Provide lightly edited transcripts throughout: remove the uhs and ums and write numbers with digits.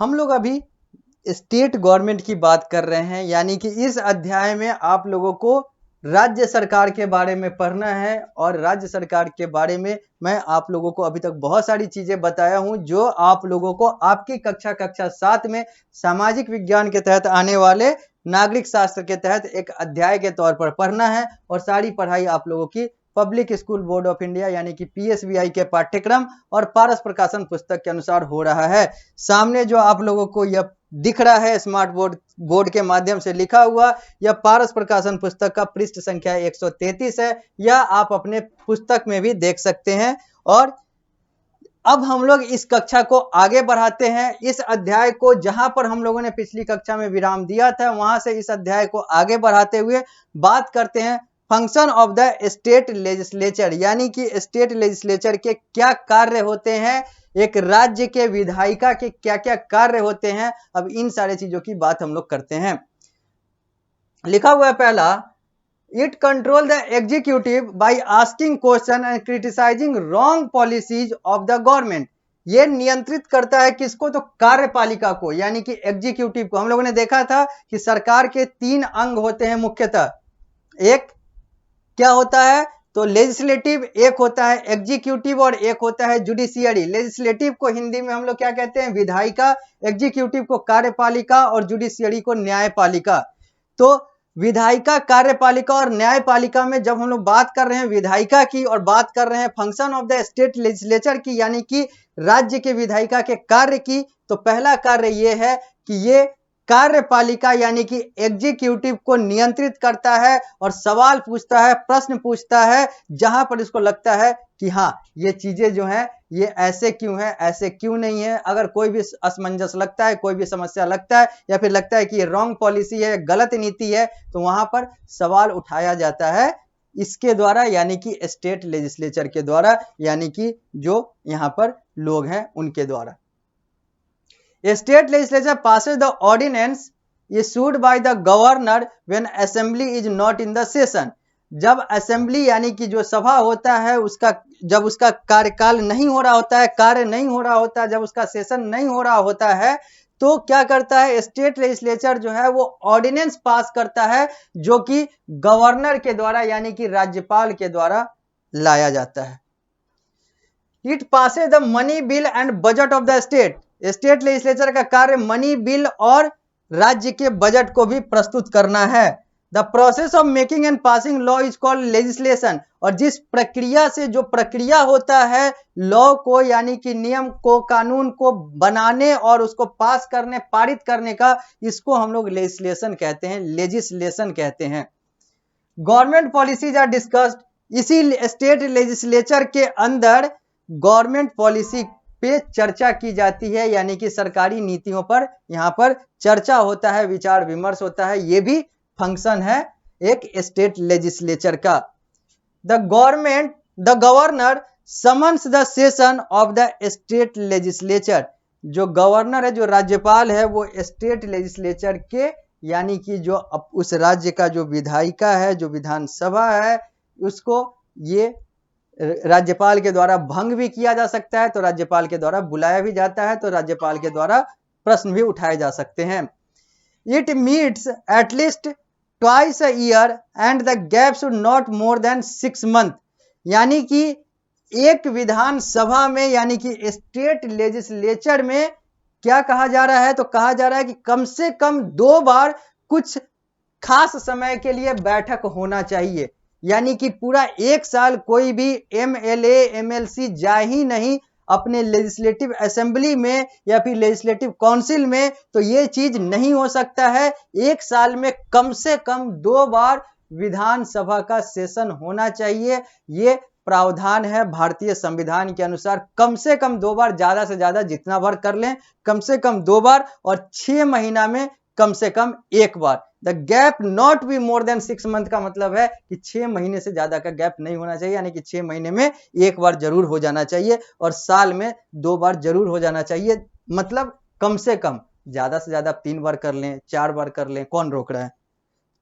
हम लोग अभी स्टेट गवर्नमेंट की बात कर रहे हैं, यानी कि इस अध्याय में आप लोगों को राज्य सरकार के बारे में पढ़ना है। और राज्य सरकार के बारे में मैं आप लोगों को अभी तक बहुत सारी चीजें बताया हूं जो आप लोगों को आपकी कक्षा 7 में सामाजिक विज्ञान के तहत आने वाले नागरिक शास्त्र के तहत एक अध्याय के तौर पर पढ़ना है। और सारी पढ़ाई आप लोगों की public school board of India यानी कि पीएसबीआई के पाठ्यक्रम और पारस प्रकाशन पुस्तक के अनुसार हो रहा है। सामने जो आप लोगों को यह दिख रहा है स्मार्ट बोर्ड के माध्यम से लिखा हुआ, यह पारस प्रकाशन पुस्तक का पृष्ठ संख्या 133 है। यह आप अपने पुस्तक में भी देख सकते हैं। और अब हम लोग इस कक्षा को आगे बढ़ाते हैं। इस अध्याय को जहां पर हम लोगों ने पिछली कक्षा में विराम दिया था, वहां से इस अध्याय को आगे बढ़ाते हुए बात करते हैं function of the state legislature, यानी कि स्टेट लेजिस्लेचर के क्या कार्य होते हैं, एक राज्य के विधायिका के क्या क्या कार्य होते हैं। अब इन सारे चीजों की बात हम लोग करते हैं। लिखा हुआ है पहला, it control the executive by asking question and criticising wrong policies of the government. ये नियंत्रित करता है किसको? तो कार्यपालिका को, यानी कि एग्जीक्यूटिव को। हम लोगों ने देखा था कि सरकार के 3 अंग होते हैं मुख्यतः। एक क्या होता है? तो लेजिस्लेटिव, एक होता है एग्जीक्यूटिव और एक होता है जुडिशियरी। लेजिस्लेटिव को हिंदी में हम लोग क्या कहते हैं? विधायिका। एग्जीक्यूटिव को कार्यपालिका और जुडिशियरी को न्यायपालिका। तो विधायिका, कार्यपालिका और न्यायपालिका में जब हम लोग बात कर रहे हैं विधायिका की और बात कर रहे हैं function of the state legislature की, यानी कि राज्य के विधायिका के कार्य की, तो पहला कार्य यह है कि ये कार्यपालिका यानी कि एग्जीक्यूटिव को नियंत्रित करता है और सवाल पूछता है, प्रश्न पूछता है, जहां पर इसको लगता है कि हाँ ये चीजें जो हैं ये ऐसे क्यों है, ऐसे क्यों नहीं है। अगर कोई भी असमंजस लगता है, कोई भी समस्या लगता है, या फिर लगता है कि ये रॉन्ग पॉलिसी है, गलत नीति है, तो वहां पर सवाल उठाया जाता है इसके द्वारा, यानी कि स्टेट लेजिस्लेचर के द्वारा, यानी कि जो यहाँ पर लोग हैं उनके द्वारा। A state legislature passes the ordinance issued by the governor when assembly is not in the session। जब असेंबली यानी कि जो सभा होता है उसका, जब उसका कार्यकाल नहीं हो रहा होता है, कार्य नहीं हो रहा होता है, जब उसका सेशन नहीं हो रहा होता है, तो क्या करता है स्टेट लेजिस्लेचर जो है वो ऑर्डिनेंस पास करता है, जो कि गवर्नर के द्वारा यानी कि राज्यपाल के द्वारा लाया जाता है। It passes the money bill and budget of the state. State legislature का कार्य मनी बिल और राज्य के बजट को भी प्रस्तुत करना है। The process of making and passing law is called legislation. और जिस प्रक्रिया से, जो प्रक्रिया होता है लॉ को यानी कि नियम को, कानून को बनाने और उसको पास करने, पारित करने का, इसको हम लोग लेजिस्लेशन कहते हैं, लेजिस्लेशन कहते हैं। Government policies are discussed. इसी स्टेट लेजिस्लेचर के अंदर गवर्नमेंट पॉलिसी पे चर्चा की जाती है, यानी कि सरकारी नीतियों पर यहाँ पर चर्चा होता है, विचार विमर्श होता है। ये भी फंक्शन है एक स्टेट लेजिस्लेचर का। The governor summons the session of the state legislature. जो गवर्नर है, जो राज्यपाल है, वो स्टेट लेजिस्लेचर के यानी कि जो उस राज्य का जो विधायिका है, जो विधानसभा है, उसको ये राज्यपाल के द्वारा भंग भी किया जा सकता है, तो राज्यपाल के द्वारा बुलाया भी जाता है, तो राज्यपाल के द्वारा प्रश्न भी उठाए जा सकते हैं। It meets at least twice a year and the gap should not more than 6 month. यानी कि एक विधानसभा में यानी कि स्टेट लेजिस्लेचर में क्या कहा जा रहा है? तो कहा जा रहा है कि कम से कम 2 बार कुछ खास समय के लिए बैठक होना चाहिए। यानी कि पूरा 1 साल कोई भी एमएलए एमएलसी जा ही नहीं अपने लेजिस्लेटिव असेंबली में या फिर लेजिस्लेटिव काउंसिल में, तो ये चीज नहीं हो सकता है। 1 साल में कम से कम 2 बार विधानसभा का सेशन होना चाहिए। ये प्रावधान है भारतीय संविधान के अनुसार। कम से कम 2 बार, ज्यादा से ज्यादा जितना बार कर लें, कम से कम 2 बार, और 6 महीना में कम से कम 1 बार। The gap not be more than 6 month का मतलब है कि 6 महीने से ज्यादा का गैप नहीं होना चाहिए, यानी कि 6 महीने में 1 बार जरूर हो जाना चाहिए और साल में 2 बार जरूर हो जाना चाहिए। मतलब कम से कम, ज्यादा से ज्यादा 3 बार कर लें, 4 बार कर लें, कौन रोक रहा है?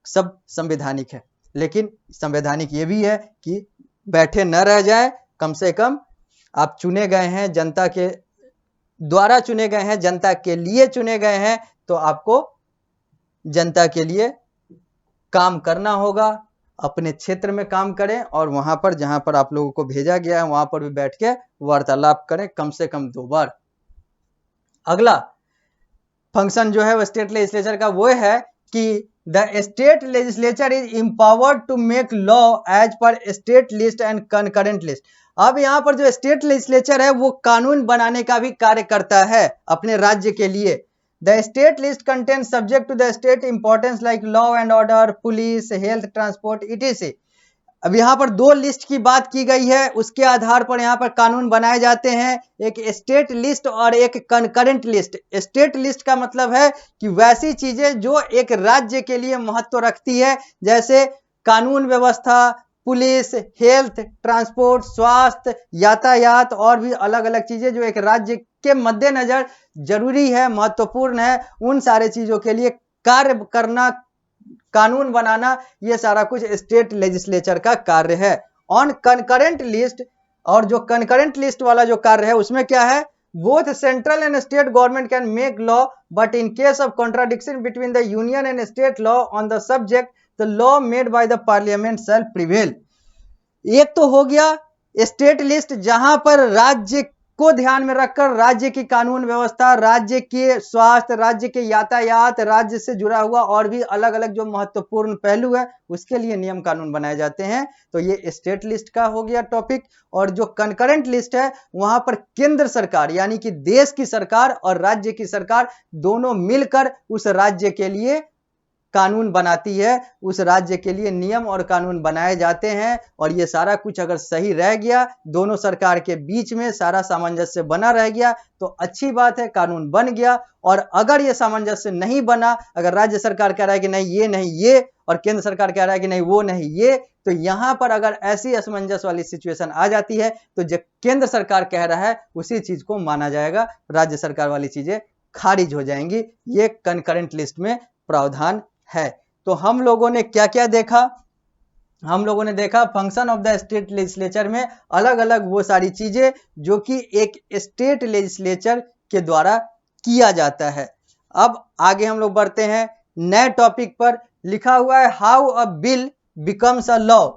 सब संवैधानिक है। लेकिन संवैधानिक ये भी है कि बैठे न रह जाए, कम से कम आप चुने गए हैं, जनता के द्वारा चुने गए हैं, जनता के लिए चुने गए हैं, तो आपको जनता के लिए काम करना होगा। अपने क्षेत्र में काम करें और वहां पर जहां पर आप लोगों को भेजा गया है वहां पर भी बैठ के वार्तालाप करें, कम से कम 2 बार। अगला फंक्शन जो है वो स्टेट लेजिस्लेचर का वो है कि the state legislature is empowered to make law as per state list and concurrent list. अब यहाँ पर जो स्टेट लेजिस्लेचर है वो कानून बनाने का भी कार्य करता है अपने राज्य के लिए। The state list contains subject to the state importance like law and order, police, health, transport, etc. अब यहाँ पर 2 लिस्ट की बात की गई है, उसके आधार पर यहाँ पर कानून बनाए जाते हैं, एक स्टेट लिस्ट और एक कंकरेंट लिस्ट। स्टेट लिस्ट का मतलब है कि वैसी चीजें जो एक राज्य के लिए महत्व रखती है, जैसे कानून व्यवस्था, पुलिस, हेल्थ, ट्रांसपोर्ट, स्वास्थ्य, यातायात और भी अलग अलग चीजें जो एक राज्य के मद्देनजर जरूरी है, महत्वपूर्ण है, उन सारे चीजों के लिए कार्य करना, कानून बनाना, ये सारा कुछ स्टेट लेजिस्लेचर का कार्य है। ऑन कंकरेंट लिस्ट, और जो कंकरेंट लिस्ट वाला जो कार्य है उसमें क्या है, both central and state government can make law but in case of contradiction between the union and state law on the subject the law made by the parliament shall prevail. एक तो हो गया स्टेट लिस्ट, जहां पर राज्य को ध्यान में रखकर राज्य की कानून व्यवस्था, राज्य के स्वास्थ्य, राज्य के यातायात, राज्य से जुड़ा हुआ और भी अलग अलग जो महत्वपूर्ण पहलू है उसके लिए नियम कानून बनाए जाते हैं। तो ये स्टेट लिस्ट का हो गया टॉपिक। और जो कंकरेंट लिस्ट है वहां पर केंद्र सरकार यानी कि देश की सरकार और राज्य की सरकार दोनों मिलकर उस राज्य के लिए कानून बनाती है, उस राज्य के लिए नियम और कानून बनाए जाते हैं। और ये सारा कुछ अगर सही रह गया, दोनों सरकार के बीच में सारा सामंजस्य बना रह गया तो अच्छी बात है, कानून बन गया। और अगर ये सामंजस्य नहीं बना, अगर राज्य सरकार कह रहा है कि नहीं ये और केंद्र सरकार कह रहा है कि नहीं वो नहीं ये, तो यहां पर अगर ऐसी असमंजस वाली सिचुएशन आ जाती है तो जो केंद्र सरकार कह रहा है उसी चीज को माना जाएगा, राज्य सरकार वाली चीजें खारिज हो जाएंगी। ये कंकरेंट लिस्ट में प्रावधान है। तो हम लोगों ने क्या क्या देखा, हम लोगों ने देखा function of the state legislature में अलग अलग वो सारी चीजें जो कि एक स्टेट लेजिस्लेचर के द्वारा किया जाता है। अब आगे हम लोग बढ़ते हैं नए टॉपिक पर। लिखा हुआ है how a bill becomes a law.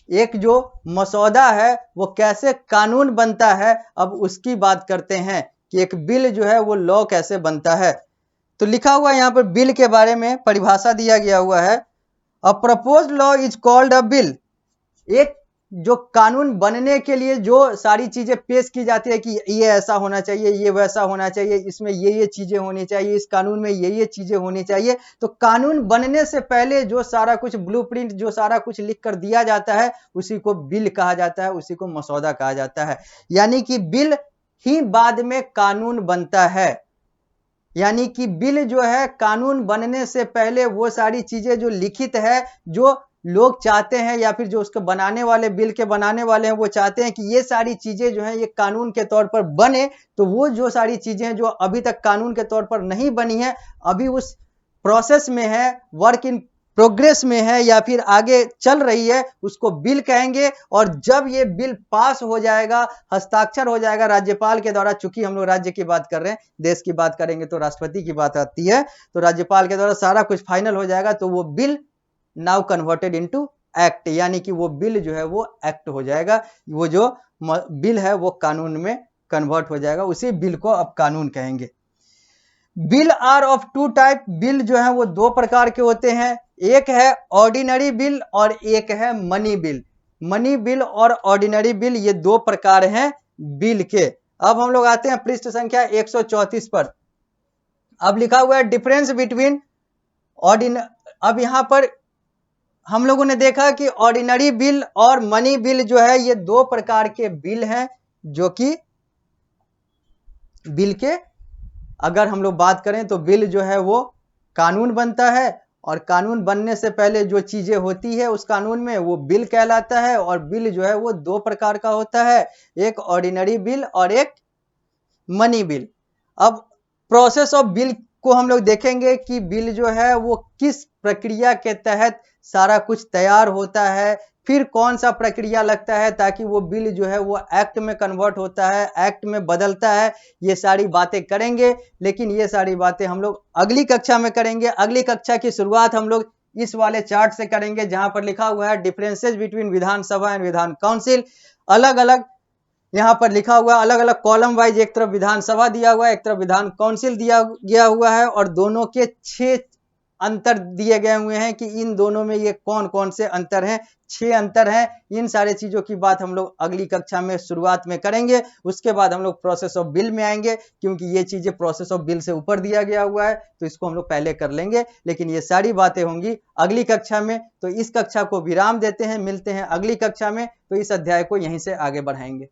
एक जो मसौदा है वो कैसे कानून बनता है, अब उसकी बात करते हैं कि एक बिल जो है वो लॉ कैसे बनता है। तो लिखा हुआ है यहाँ पर बिल के बारे में परिभाषा दिया गया हुआ है, a proposed law is called a bill. एक जो कानून बनने के लिए जो सारी चीजें पेश की जाती है कि ये ऐसा होना चाहिए, ये वैसा होना चाहिए, इसमें ये चीजें होनी चाहिए, इस कानून में ये चीजें होनी चाहिए, तो कानून बनने से पहले जो सारा कुछ ब्लूप्रिंट, जो सारा कुछ लिख कर दिया जाता है उसी को बिल कहा जाता है, उसी को मसौदा कहा जाता है। यानी कि बिल ही बाद में कानून बनता है। यानी कि बिल जो है कानून बनने से पहले वो सारी चीजें जो लिखित है, जो लोग चाहते हैं या फिर जो उसको बनाने वाले, बिल के बनाने वाले हैं, वो चाहते हैं कि ये सारी चीजें जो है ये कानून के तौर पर बने, तो वो जो सारी चीजें जो अभी तक कानून के तौर पर नहीं बनी है, अभी उस प्रोसेस में है, वर्क इन प्रोग्रेस में है या फिर आगे चल रही है, उसको बिल कहेंगे। और जब ये बिल पास हो जाएगा, हस्ताक्षर हो जाएगा राज्यपाल के द्वारा, चूंकि हम लोग राज्य की बात कर रहे हैं, देश की बात करेंगे तो राष्ट्रपति की बात आती है, तो राज्यपाल के द्वारा सारा कुछ फाइनल हो जाएगा, तो वो bill now converted into act, यानी कि वो बिल जो है वो एक्ट हो जाएगा, वो जो बिल है वो कानून में कन्वर्ट हो जाएगा, उसी बिल को अब कानून कहेंगे। Bill are of two type. Bill जो है वो 2 प्रकार के होते हैं, एक है ऑर्डिनरी बिल और एक है मनी बिल। मनी बिल और ऑर्डिनरी बिल ये 2 प्रकार हैं बिल के। अब हम लोग आते हैं पृष्ठ संख्या 134 पर। अब लिखा हुआ है डिफरेंस बिटवीन अब यहां पर हम लोगों ने देखा कि ऑर्डिनरी बिल और मनी बिल जो है ये 2 प्रकार के बिल हैं, जो कि बिल के अगर हम लोग बात करें तो बिल जो है वो कानून बनता है, और कानून बनने से पहले जो चीजें होती है उस कानून में वो बिल कहलाता है। और बिल जो है वो 2 प्रकार का होता है, एक ऑर्डिनरी बिल और एक मनी बिल। अब प्रोसेस ऑफ बिल को हम लोग देखेंगे कि बिल जो है वो किस प्रक्रिया के तहत सारा कुछ तैयार होता है, फिर कौन सा प्रक्रिया लगता है ताकि वो बिल जो है वो एक्ट में कन्वर्ट होता है, एक्ट में बदलता है, ये सारी बातें करेंगे। लेकिन ये सारी बातें हम लोग अगली कक्षा में करेंगे। अगली कक्षा की शुरुआत हम लोग इस वाले चार्ट से करेंगे जहां पर लिखा हुआ है डिफरेंसेस बिटवीन विधानसभा एंड विधान काउंसिल। अलग अलग यहाँ पर लिखा हुआ अलग अलग कॉलम वाइज, एक तरफ विधानसभा दिया हुआ है, एक तरफ विधान काउंसिल दिया गया हुआ है, और दोनों के 6 अंतर दिए गए हुए हैं कि इन दोनों में ये कौन कौन से अंतर हैं। 6 अंतर हैं। इन सारे चीजों की बात हम लोग अगली कक्षा में शुरुआत में करेंगे। उसके बाद हम लोग प्रोसेस ऑफ बिल में आएंगे, क्योंकि ये चीजें प्रोसेस ऑफ बिल से ऊपर दिया गया हुआ है, तो इसको हम लोग पहले कर लेंगे। लेकिन ये सारी बातें होंगी अगली कक्षा में। तो इस कक्षा को विराम देते हैं, मिलते हैं अगली कक्षा में। तो इस अध्याय को यहीं से आगे बढ़ाएंगे।